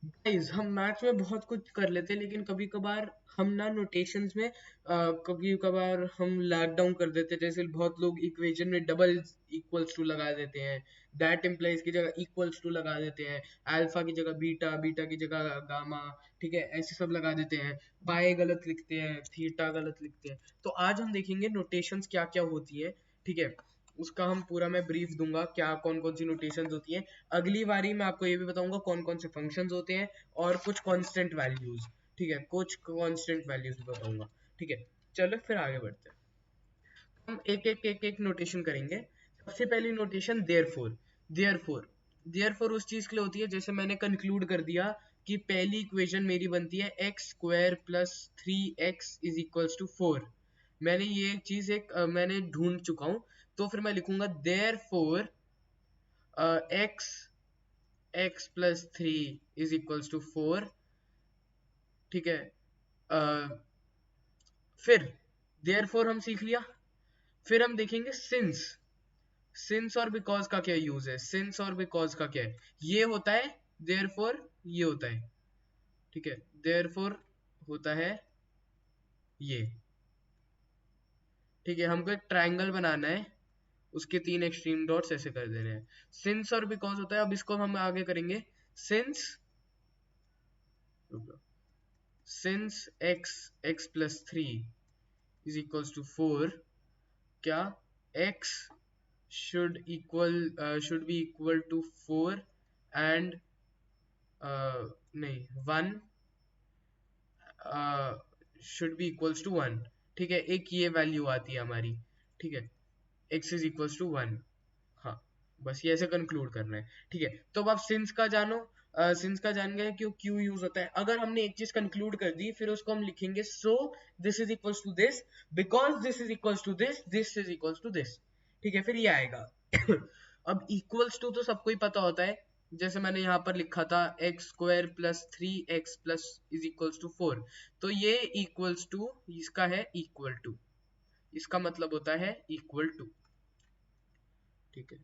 Guys हम maths में बहुत कुछ कर लेते हैं, लेकिन कभी कभार हम ना नोटेशंस में कभी कभार हम लैग डाउन कर देते हैं। जैसे बहुत लोग इक्वेशन में डबल इक्वल्स टू लगा देते हैं, दैट इम्प्लाइज की जगह इक्वल्स टू लगा देते हैं, अल्फा की जगह बीटा, बीटा की जगह गामा, ठीक है, ऐसे सब लगा देते हैं। पाई गलत लिखते हैं, थीटा गलत लिखते हैं। तो आज हम देखेंगे नोटेशंस क्या क्या होती है, ठीक है। उसका हम पूरा मैं ब्रीफ दूंगा, क्या कौन कौन सी नोटेशंस होती है। अगली बारी मैं आपको ये भी बताऊंगा कौन कौन से फंक्शंस होते हैं और कुछ कांस्टेंट वैल्यूज, ठीक है, कुछ कांस्टेंट वैल्यूज बताऊंगा, ठीक है। चलो फिर आगे बढ़ते हैं। हम एक एक नोटेशन करेंगे। सबसे पहली नोटेशन देयरफॉर। देयरफॉर देयरफॉर उस चीज के लिए होती है, जैसे मैंने कंक्लूड कर दिया कि पहली इक्वेशन मेरी बनती है x square plus three x is equals to four. मैंने ये चीज मैंने ढूंढ चुका हूं। तो फिर मैं लिखूंगा therefore x x plus three is equals to four, ठीक है। uh, फिर देयरफॉर हम सीख लिया। फिर हम देखेंगे सिंस। सिंस और बिकॉज का क्या यूज है, सिंस और बिकॉज का क्या है, ये होता है देयरफॉर, ये होता है, ठीक है, देयरफॉर होता है ये, ठीक है। हमको एक ट्रायंगल बनाना है, उसके तीन एक्सट्रीम डॉट्स ऐसे कर देने हैं। सिंस और बिकॉज होता है, अब इसको हम आगे करेंगे। Since, since X x plus three is equals to four, क्या x should be equal to four and नहीं one should be equals to one, ठीक है। एक ये वैल्यू आती है हमारी, ठीक है, x is equals to one. हाँ, बस ये ऐसे कंक्लूड करना है, ठीक है। तो अब आप सिंस का जानो, सिंस का जान गए क्यों क्यों यूज होता है। अगर हमने एक चीज कंक्लूड कर दी, फिर उसको हम लिखेंगे so this is equals to this, because this is equals to this, this is equals to this, ठीक है, फिर ये आएगा। अब इक्वल्स टू तो सबको ही पता होता है। जैसे मैंने यहाँ पर लिखा था x square plus three x plus is equals to four, तो ये इक्वल्स टू इसका है इक्वल टू, इसका मतलब होता है इक्वल टू, ठीक है,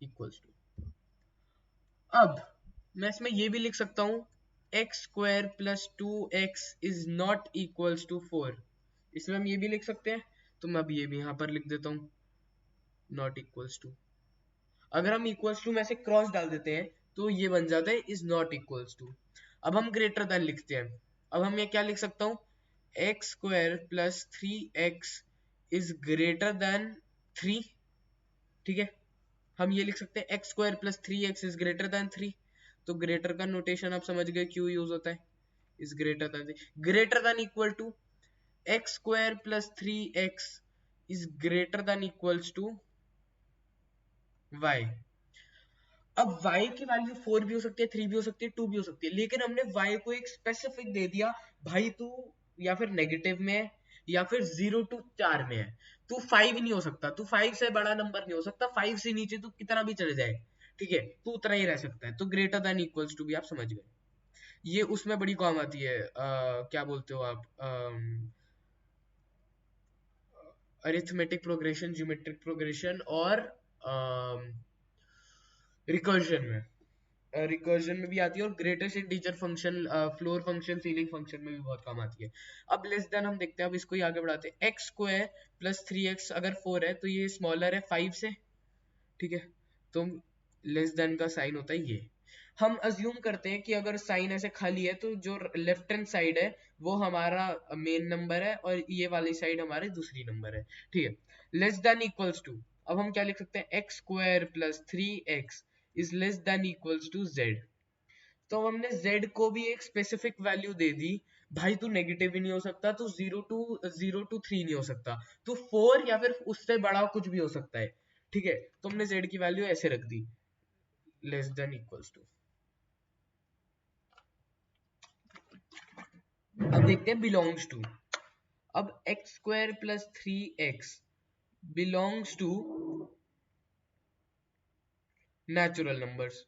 इक्वल्स टू। अब मैं इसमें ये भी लिख सकता हूं x square plus two x is not equals to four, इसमें हम ये भी लिख सकते हैं। तो मैं अब ये भी यहां पर लिख देता हूं, नॉट इक्वल्स टू। अगर हम इक्वल्स टू में से क्रॉस डाल देते हैं तो ये बन जाता है इज नॉट इक्वल्स टू। अब हम ग्रेटर देन लिखते हैं। अब हम ये क्या लिख सकता हूँ, x square plus three x is greater than three, ठीक है। हम ये लिख सकते हैं x square plus three x is greater than three. तो ग्रेटर का नोटेशन आप समझ गए क्यों यूज होता है, is greater than, greater than equal to x square plus three x is greater than equals to y. अब y की वैल्यू फोर भी हो सकती है, थ्री भी हो सकती है, टू भी हो सकती है, लेकिन हमने y को एक स्पेसिफिक दे दिया, भाई तू या फिर नेगेटिव में है या फिर जीरो टू चार में है, तू फाइव नहीं हो सकता, तू फाइव से बड़ा नंबर नहीं हो सकता, फाइव से नीचे तू कितना भी चले जाए, ठीक है, तू उतना ही रह सकता है। तो ग्रेटर देन इक्वल्स टू भी आप समझ गए। ये उसमें बड़ी काम आती है, क्या बोलते हो आप, अरिथमेटिक प्रोग्रेशन, ज्योमेट्रिक प्रोग्रेशन और रिकर्जन में, रिकर्जन में भी आती है, और greatest integer function, floor function, ceiling function में भी बहुत काम आती है। अब लेस देन हम देखते हैं, अब इसको ही आगे बढ़ाते हैं। X square plus three x अगर फोर है तो ये स्मॉलर है फाइव से, ठीक है। तो लेस देन का साइन होता है ये। हम अज्यूम करते हैं कि अगर साइन ऐसे खाली है तो जो लेफ्ट हैंड साइड है वो हमारा मेन नंबर है और ये वाली साइड हमारी दूसरी नंबर है, ठीक है। लेस देन इक्वल्स टू, अब हम क्या लिख सकते हैं, x square plus three x is less than equals to z. तो हमने z को भी एक स्पेसिफिक वैल्यू दे दी, भाई तू नेगेटिव भी नहीं हो सकता, तू जीरो टू थ्री नहीं हो सकता, तू फोर या फिर उससे बड़ा कुछ भी हो सकता है, ठीक है। तो हमने z की वैल्यू ऐसे रख दी, लेस देन इक्वल्स टू। अब देखते हैं बिलोंग्स टू। अब x square plus three x belongs to natural numbers.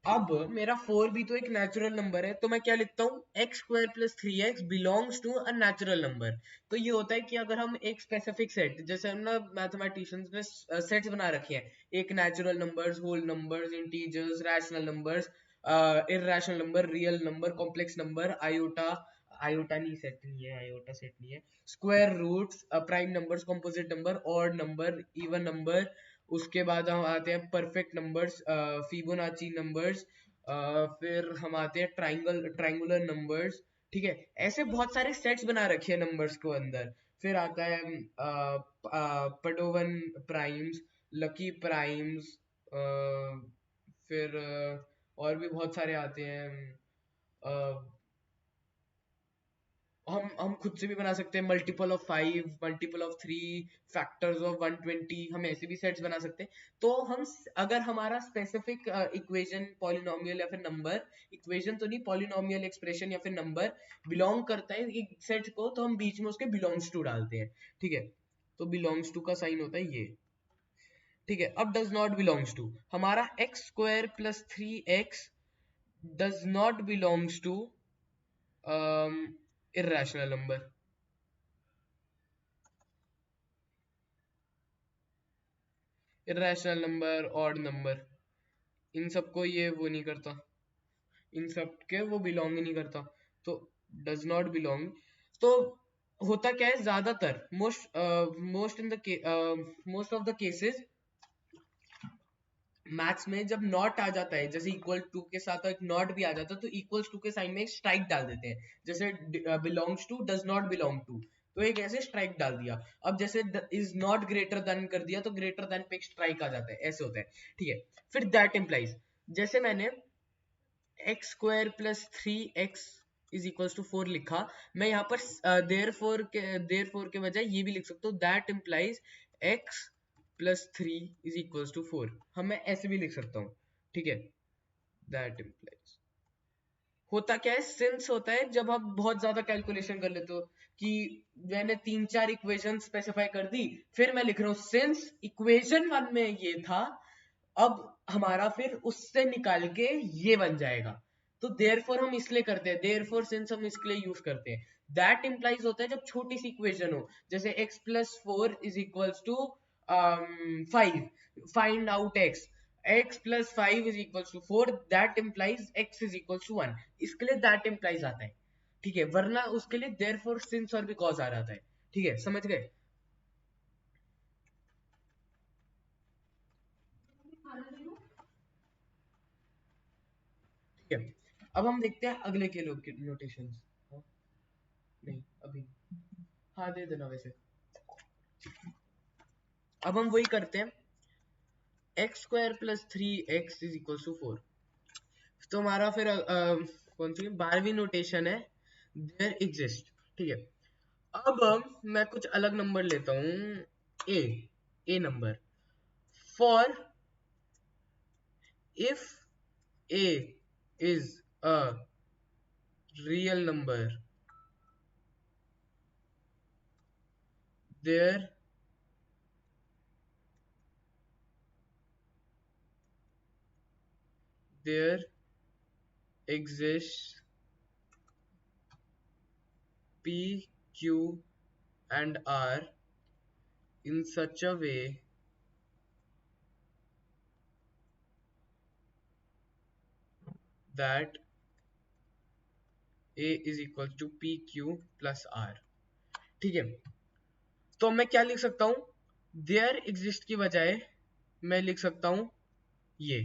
अब मेरा 4 भी तो एक नेचुरल नंबर है, तो मैं क्या लिखता हूँ, x square plus 3x belongs to a natural number. तो ये होता है कि अगर हम एक स्पेसिफिक सेट, जैसे हम ना मैथमेटिशियंस ने सेट्स बना रखे हैं, एक natural numbers, whole numbers, integers, rational numbers, irrational number, real number, complex number, iota, iota नहीं, सेट नहीं है, आयोटा सेट नहीं है, square roots, prime numbers, composite number, odd number, even number, उसके बाद हम आते हैं परफेक्ट नंबर्स, फिबोनाची नंबर्स, फिर हम आते हैं ट्राइंगुलर नंबर्स। ठीक है, ऐसे बहुत सारे सेट्स बना रखे हैं नंबर्स को अंदर। फिर आता है पडोवन प्राइम्स, लकी प्राइम्स, फिर और भी बहुत सारे आते हैं। हम खुद से भी बना सकते हैं, multiple of 5, multiple of 3, factors of 120, हम ऐसे भी सेट्स बना सकते हैं। तो अगर हमारा स्पेसिफिक इक्वेशन, पॉलिनोमियल या फिर नंबर, इक्वेशन तो नहीं, पॉलिनोमियल एक्सप्रेशन या फिर नंबर बिलोंग करता है एक सेट को, तो हम बीच में उसके बिलोंग्स टू डालते हैं। ठीक है, तो बिलोंग्स टू का साइन होता है ये। ठीक है, अब डज नॉट बिलोंग्स टू, हमारा x square plus 3x does not belongs to irrational number, irrational number, odd number, इन सबको ये वो नहीं करता, इन सब के वो बिलोंग ही नहीं करता, तो डज नॉट बिलोंग। तो होता क्या है, ज्यादातर most in the most of the cases maths में जब नॉट आ जाता है, जैसे इक्वल टू के साथ एक नॉट भी आ जाता है, तो इक्वल्स टू के साइन में एक स्ट्राइक डाल देते हैं, जैसे belongs to, does not belong to, तो एक ऐसे स्ट्राइक डाल दिया। अब जैसे इज नॉट ग्रेटर देन कर दिया, तो ग्रेटर देन पे एक स्ट्राइक आ जाता है, ऐसे होता है। ठीक है, फिर दैट इम्प्लाइज, जैसे मैंने x square plus 3x is equals to 4 लिखा, मैं यहाँ पर देयर फोर के बजाय ये भी लिख सकता हूँ, that implies x plus 3 is equals to 4, हम मैं ऐसे भी लिख सकता हूँ। ठीक है, दैट इम्प्लाइज, होता क्या है, सिंस होता है जब आप बहुत ज्यादा कैलकुलेशन कर लेते हो, कि मैंने 3-4 इक्वेशन स्पेसिफाई कर दी, फिर मैं लिख रहा हूँ सिंस इक्वेशन 1 में ये था, अब हमारा फिर उससे निकाल के ये बन जाएगा, तो देयरफॉर हम इसलिए करते हैं, देयरफॉर सिंस हम इसके लिए यूज करते हैं। दैट इंप्लाइज होता है जब छोटी सी इक्वेशन हो, जैसे x plus 4 is equals to 5, find out x plus 5 is equals to 4, that implies x is equals to 1, इसके लिए दैट इंप्लाइज आता है। ठीक है, वरना उसके लिए देयरफॉर सिंस और बिकॉज आ जाता है। ठीक है, समझ गए? ठीक है, अब हम देखते हैं अगले के लोग के नोटेशंस। नहीं अभी, हाँ दे देना वैसे। अब हम वही करते हैं, x square plus 3x is equal to 4, तो हमारा फिर कौन सी 12वीं नोटेशन है, देयर एग्जिस्ट। ठीक है, अब मैं कुछ अलग नंबर लेता हूँ, a a number, for if a is a real number, there there exist P, Q and R in such a way that A is equal to PQ plus R। ठीक है, तो मैं क्या लिख सकता हूँ, देयर एग्जिस्ट की बजाय मैं लिख सकता हूँ ये,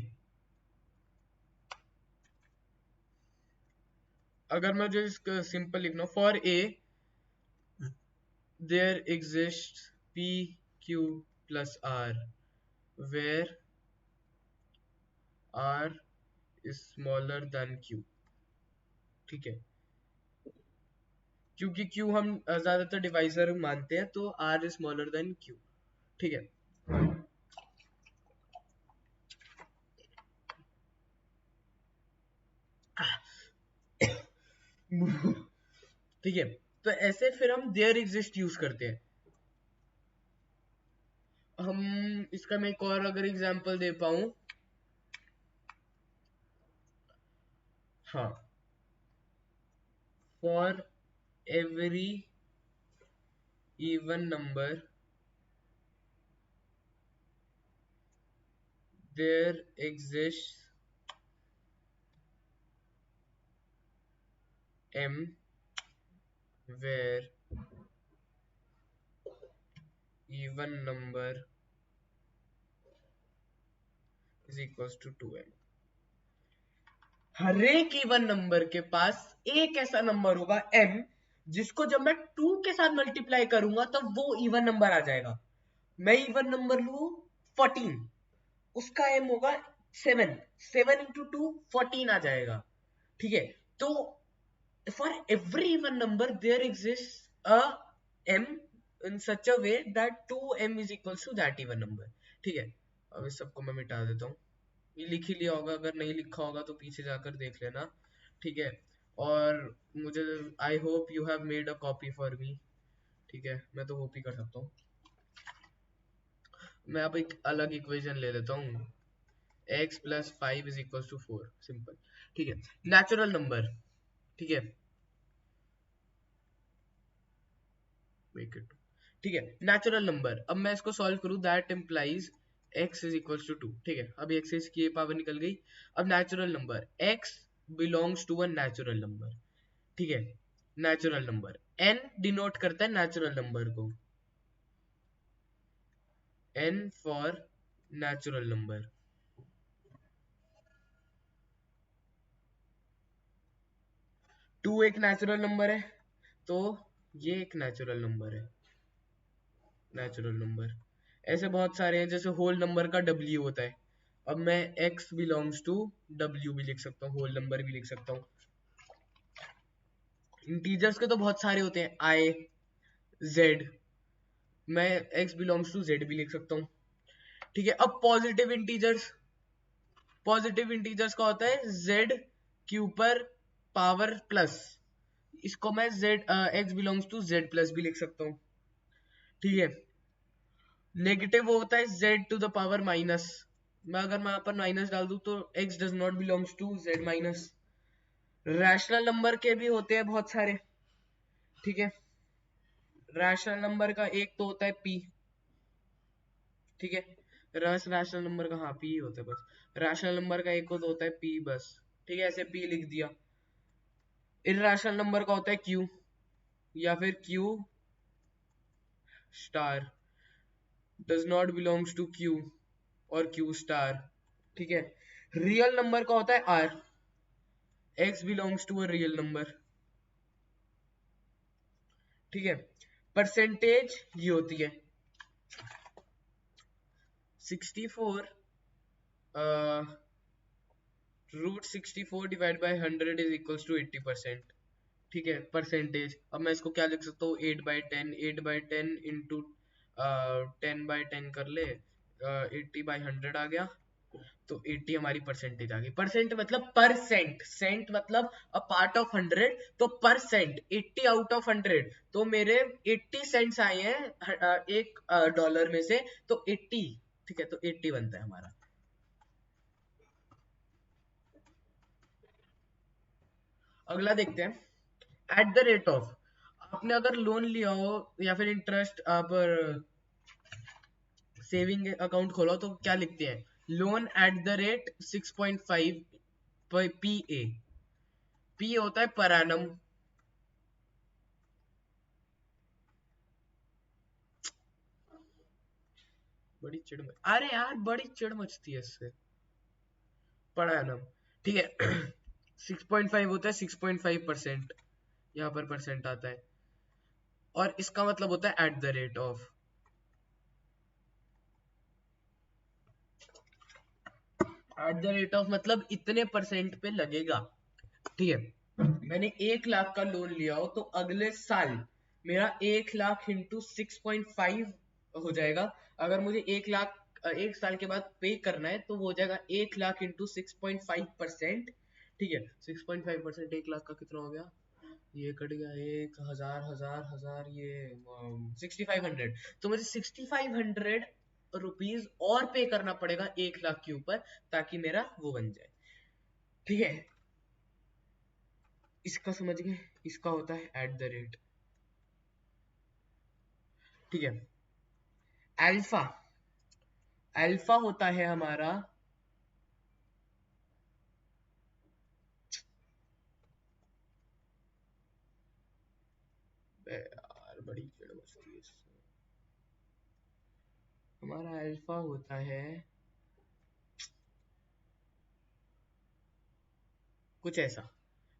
अगर मैं जो सिंपल लिखना, for a there exist p q plus r where r is smaller than q. ठीक है, क्योंकि क्यू हम ज्यादातर डिवाइजर मानते हैं, तो r is smaller than q. ठीक है, ठीक है, तो ऐसे फिर हम देयर एग्जिस्ट यूज करते हैं। हम इसका मैं एक और अगर एग्जांपल दे पाऊं, हाँ, for every even number there exists m where even number is equals to 2m। हर एक इवन नंबर के पास एक ऐसा नंबर होगा m जिसको जब मैं 2 के साथ मल्टीप्लाई करूंगा तब वो इवन नंबर आ जाएगा। मैं इवन नंबर लू 14, उसका m होगा 7, 7 इंटू 2 14 आ जाएगा। ठीक है, तो for every even number there exists a m in such a way that 2m is equals to that even number। ठीक है, अब इस सबको मैं मिटा देता हूँ। ये लिख ही लिया होगा, अगर नहीं लिखा होगा तो पीछे जाकर देख लेना। ठीक है, और मुझे I hope you have made a copy for me. ठीक है, मैं तो होप ही कर सकता हूँ। मैं अब एक अलग इक्वेशन ले लेता हूँ, x plus 5 is equal to 4। Simple. ठीक है, नेचुरल नंबर। ठीक है, मेक इट। ठीक है, नेचुरल नंबर। अब मैं इसको सॉल्व करूं, that implies x is equal to 2। ठीक है, अब x की पावर निकल गई। अब natural number x belongs to a natural number. ठीक है, नेचुरल नंबर n डिनोट करता है नेचुरल नंबर को, n for natural number. Two एक नेचुरल नंबर है, तो ये एक नेचुरल नंबर है। नेचुरल नंबर ऐसे बहुत सारे हैं, जैसे होल नंबर का w होता है। अब मैं x बिलोंग्स टू w भी लिख सकता हूँ, होल नंबर भी लिख सकता हूँ। इंटीजर्स के तो बहुत सारे होते हैं, i z, मैं x बिलोंग्स टू z भी लिख सकता हूँ। ठीक है, अब पॉजिटिव इंटीजर्स, पॉजिटिव इंटीजर्स का होता है z के ऊपर पावर प्लस, इसको मैं z x belongs to z plus भी लिख सकता हूँ। ठीक है, नेगेटिव होता है z to the power minus, मैं अगर मैं यहाँ पर माइनस डाल दूं तो x does not belongs to z minus. Rational number के भी होते हैं बहुत सारे। ठीक है, रैशनल नंबर का एक तो होता है p। ठीक है, रैशनल नंबर का हाँ p ही होता है बस। रैशनल नंबर का एक तो होता है p बस। ठीक है, ऐसे p लिख दिया। इर्रेशनल नंबर का होता है q, या फिर q star does not belongs to q और q स्टार। ठीक है, रियल नंबर का होता है r, x belongs to a real number. ठीक है, परसेंटेज ये होती है 64 root 64 divide by 100 is equals to 80%। ठीक है, परसेंटेज। अब मैं इसको क्या लिख सकता हूँ, 8/10, 8/10 इंटू 10/10 कर ले, 80/100 आ गया, तो 80 हमारी परसेंटेज आ गई। परसेंट मतलब परसेंट, सेंट मतलब अ पार्ट ऑफ 100, तो परसेंट 80 आउट ऑफ 100, तो मेरे 80 सेंट्स आए हैं एक डॉलर में से, तो 80। ठीक है, तो 80 बनता है हमारा। अगला देखते हैं, एट द रेट ऑफ। आपने अगर लोन लिया हो या फिर इंटरेस्ट आप सेविंग अकाउंट खोलो तो क्या लिखते हैं, loan at the rate 6.5 P A. P होता है पर एनम। बड़ी चिड़ अरे यार बड़ी चिड़ मचती है इससे, पर एनम। ठीक है 6.5 होता है 6.5%, यहाँ पर परसेंट आता है, और इसका मतलब होता है at the rate of. At the rate of मतलब इतने परसेंट पे लगेगा। ठीक है, मैंने 1 लाख का लोन लिया हो तो अगले साल मेरा 1 लाख इंटू 6.5 हो जाएगा। अगर मुझे 1 लाख 1 साल के बाद पे करना है तो वो हो जाएगा 1 लाख इंटू 6.5%। ठीक है, 6.5% 1 लाख का कितना हो गया, ये कट गया, 1,000 हजार हजार, ये 6500। तो मुझे 6500 रुपीज और पे करना पड़ेगा 1 लाख के ऊपर, ताकि मेरा वो बन जाए। ठीक है, इसका समझ गए, इसका होता है एट द रेट। ठीक है। अल्फा, अल्फा होता है हमारा, यार बड़ी चिड़ मचती है इससे। हमारा अल्फा होता है कुछ ऐसा।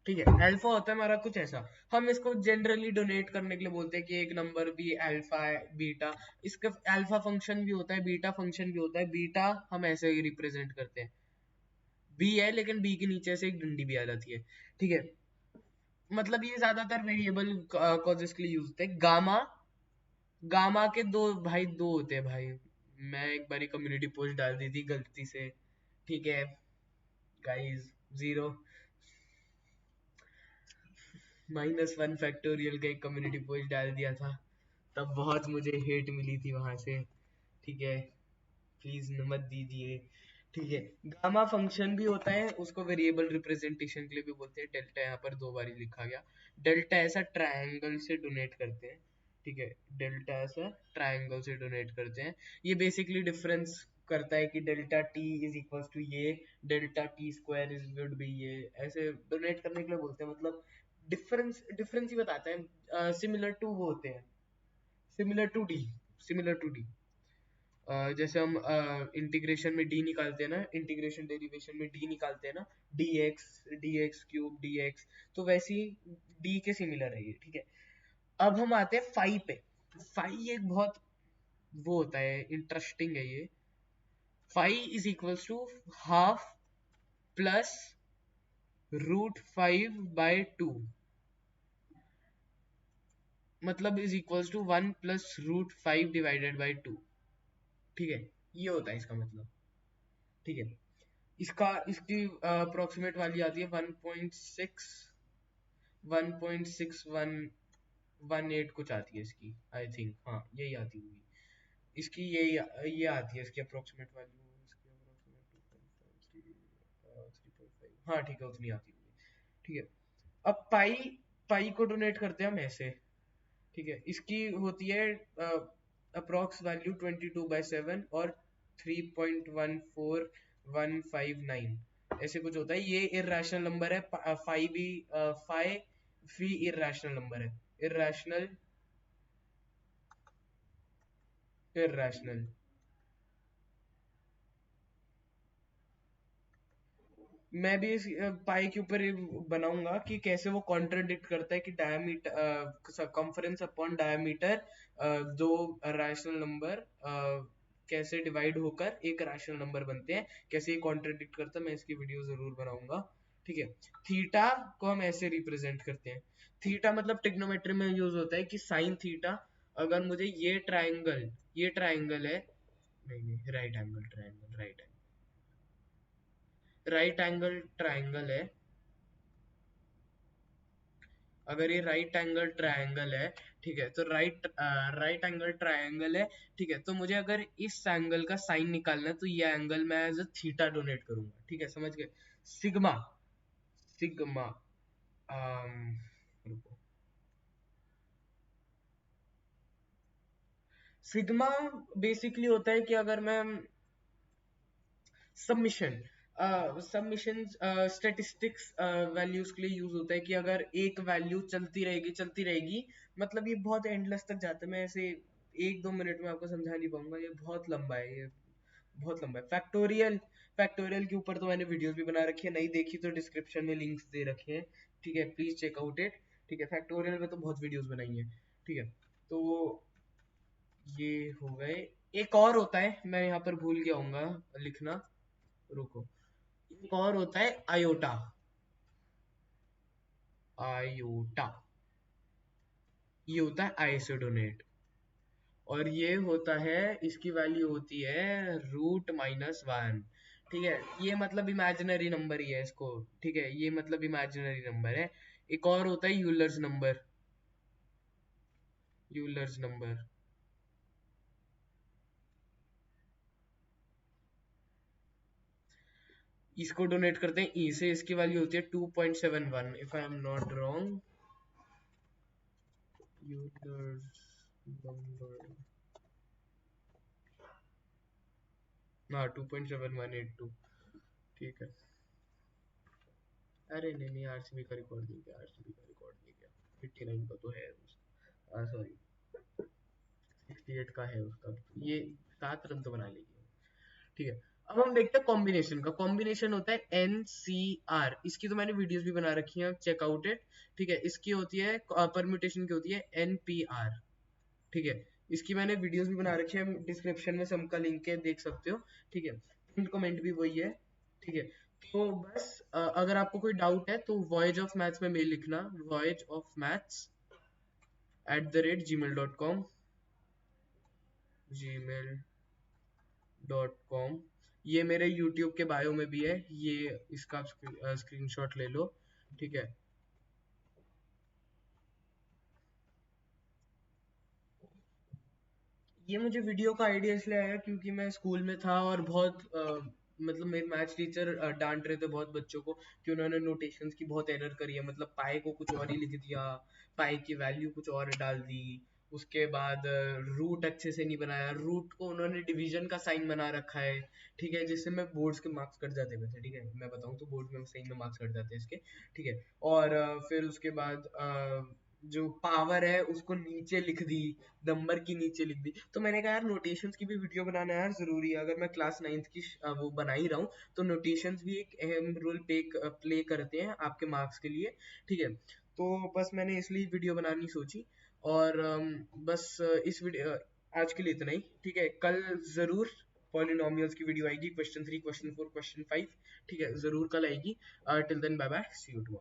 ठीक है, अल्फा होता है हमारा कुछ ऐसा। हम इसको जनरली डोनेट करने के लिए बोलते हैं कि एक नंबर भी अल्फा है, बीटा। इसका अल्फा फंक्शन भी होता है, बीटा फंक्शन भी होता है। बीटा हम ऐसे ही रिप्रेजेंट करते हैं, बी है लेकिन बी के नीचे से एक डंडी भी आ जाती है। ठीक है, मतलब ये ज्यादातर वेरिएबल कॉजेस के लिए यूज होते हैं। गामा, गामा के दो भाई, दो होते हैं भाई। मैं एक बारी कम्युनिटी पोस्ट डाल दी थी गलती से। ठीक है गाइस, जीरो -1 फैक्टोरियल का एक कम्युनिटी पोस्ट डाल दिया था, तब बहुत मुझे हेट मिली थी वहां से। ठीक है, प्लीज मत दीजिए। ठीक है, गामा फंक्शन भी होता है, उसको वेरिएबल रिप्रेजेंटेशन के लिए भी बोलते हैं। डेल्टा यहाँ पर दो बारी लिखा गया। डेल्टा ऐसा ट्रायंगल से डोनेट करते हैं। ठीक है, डेल्टा ऐसा ट्रायंगल से डोनेट करते हैं। ये बेसिकली डिफरेंस करता है कि delta T is equal to ये, delta T square is would be ये, ऐसे डोनेट करने के लिए बोलते हैं। मतलब डिफरेंस, डिफरेंस ही बताता है। सिमिलर टू वो होते हैं, similar to D, similar to D. जैसे हम इंटीग्रेशन में डी निकालते हैं ना, इंटीग्रेशन डेरिवेशन में डी निकालते हैं ना, D x cube D x, तो वैसे ही डी के सिमिलर है ये। ठीक है, अब हम आते हैं फाई पे। फाई एक बहुत वो होता है, इंटरेस्टिंग है ये। Phi is equals to half plus √5/2, मतलब इज इक्वल्स टू 1 + √5/2। ठीक है, ये होता है इसका मतलब। ठीक है, इसका, इसकी अप्रोक्सीमेट वाली आती है 1.618 कुछ आती है इसकी, आई थिंक। हाँ यही आती होगी इसकी, यही ये आती है इसकी अप्रोक्सीमेट वैल्यू। इसकी अप्रोक्सीमेट 3.5, हाँ ठीक है, उतनी आती होगी। ठीक है, अब पाई, पाई को डोनेट करते हैं हम ऐसे। ठीक है, इसकी होती है अप्रोक्स वैल्यू 22/7 और 3.14159, ऐसे कुछ होता है। ये इर्रेशनल नंबर है। फाइव भी, फाइव भी इर्रेशनल नंबर है। Irrational, irrational. मैं भी इस पाई के ऊपर बनाऊंगा कि कैसे वो कॉन्ट्रडिक्ट करता है कि डायमीटर, सरकमफरेंस अपॉन डायमीटर, दो रैशनल नंबर कैसे डिवाइड होकर एक रैशनल नंबर बनते हैं, कैसे ये कॉन्ट्रडिक्ट करता है। मैं इसकी वीडियो जरूर बनाऊंगा। ठीक है, थीटा को हम ऐसे रिप्रेजेंट करते हैं। थीटा मतलब टिग्नोमेट्री में यूज होता है कि साइन थीटा, अगर मुझे ये ट्राइंगल, ये ट्राइंगल है, नहीं नहीं, right angle triangle, right angle triangle है, अगर ये राइट एंगल ट्रायंगल है, ठीक है, तो राइट एंगल ट्रायंगल है। ठीक है, तो मुझे अगर इस एंगल का साइन निकालना है, तो ये एंगल मैं एज अ थीटा डोनेट करूंगा। ठीक है, समझ गए। सिग्मा, सिग्मा, रुको, सिग्मा बेसिकली होता है कि अगर मैं सबमिशन, सबमिशन स्टेटिस्टिक्स वैल्यूज के लिए यूज होता है कि अगर एक वैल्यू चलती रहेगी, चलती रहेगी, मतलब ये बहुत एंडलेस तक जाता है। मैं ऐसे 1-2 मिनट में आपको समझा नहीं पाऊंगा, ये बहुत लंबा है, ये बहुत लंबा है। फैक्टोरियल, फैक्टोरियल के ऊपर तो मैंने वीडियोस भी बना रखी है, नहीं देखी तो डिस्क्रिप्शन में लिंक्स दे रखे हैं। ठीक है, प्लीज चेक आउट इट। ठीक है, फैक्टोरियल में तो बहुत वीडियोस बनाई है। ठीक है, तो ये हो गए। एक और होता है, मैं यहाँ पर भूल गया हूँगा लिखना, रुको। एक और होता है आयोटा, आयोटा, ये होता है आइसोडोनेट। और ये होता है, इसकी वैल्यू होती है √-1। ठीक है, ये मतलब इमेजिनरी नंबर ही है इसको। ठीक है, ये मतलब इमेजिनरी नंबर है। एक और होता है यूलर्स नंबर, यूलर्स नंबर। इसको डोनेट करते हैं ई से, इसकी वैल्यू होती है 2.71 if I am not wrong. Users number, हाँ 2.7182, ठीक है। अरे नहीं नहीं, आरसीबी का रिकॉर्ड नहीं गया, आरसीबी का रिकॉर्ड नहीं गया, 89 का तो है उसका, सॉरी 68 का है उसका, ये 7 रन तो बना लेगी, ठीक है। अब हम देखते हैं कॉम्बिनेशन का। कॉम्बिनेशन होता है NCR, इसकी तो मैंने वीडियोस भी बना रखी हैं, चेकआउट इट, ठीक है। इसकी होती है परम्यूटेशन की होती है NPR, ठीक है। इसकी मैंने वीडियोस भी बना रखी है, डिस्क्रिप्शन में सबका लिंक है, देख सकते हो, ठीक है। पिन कमेंट भी वही है, ठीक है। तो बस अगर आपको कोई डाउट है तो वॉयज ऑफ मैथ्स में मेल लिखना, voyageofmaths@gmail.com, gmail.com। ये मेरे YouTube के बायो में भी है, ये इसका आप स्क्रीनशॉट ले लो, ठीक है। ये मुझे वीडियो का आइडिया इसलिए आया क्योंकि मैं स्कूल में था और बहुत मतलब मेरे मैथ्स टीचर डांट रहे थे बहुत बच्चों को कि उन्होंने नोटेशंस की बहुत एरर करी है, मतलब पाई को कुछ और ही लिख दिया, पाई की वैल्यू कुछ और डाल दी, उसके बाद रूट अच्छे से नहीं बनाया, रूट को उन्होंने डिवीजन का साइन बना रखा है, ठीक है, जिससे मैं बोर्ड्स के मार्क्स कट जाते वैसे, ठीक है, मैं बताऊं तो बोर्ड में सही में मार्क्स कट जाते हैं इसके, ठीक है। और फिर उसके बाद जो पावर है उसको नीचे लिख दी, नंबर की नीचे लिख दी, तो मैंने कहा यार नोटेशंस की भी वीडियो बनाना यार जरूरी है, अगर मैं क्लास 9th की वो बना ही रहा हूँ तो नोटेशंस भी एक अहम रोल प्ले करते हैं आपके मार्क्स के लिए, ठीक है। तो बस मैंने इसलिए वीडियो बनानी सोची, और बस इस वीडियो आज के लिए इतना ही, ठीक है। कल जरूर पॉलिनोमियल्स की वीडियो आएगी, क्वेश्चन 3, क्वेश्चन 4, क्वेश्चन 5, ठीक है, जरूर कल आएगी। Till then bye bye, see you tomorrow.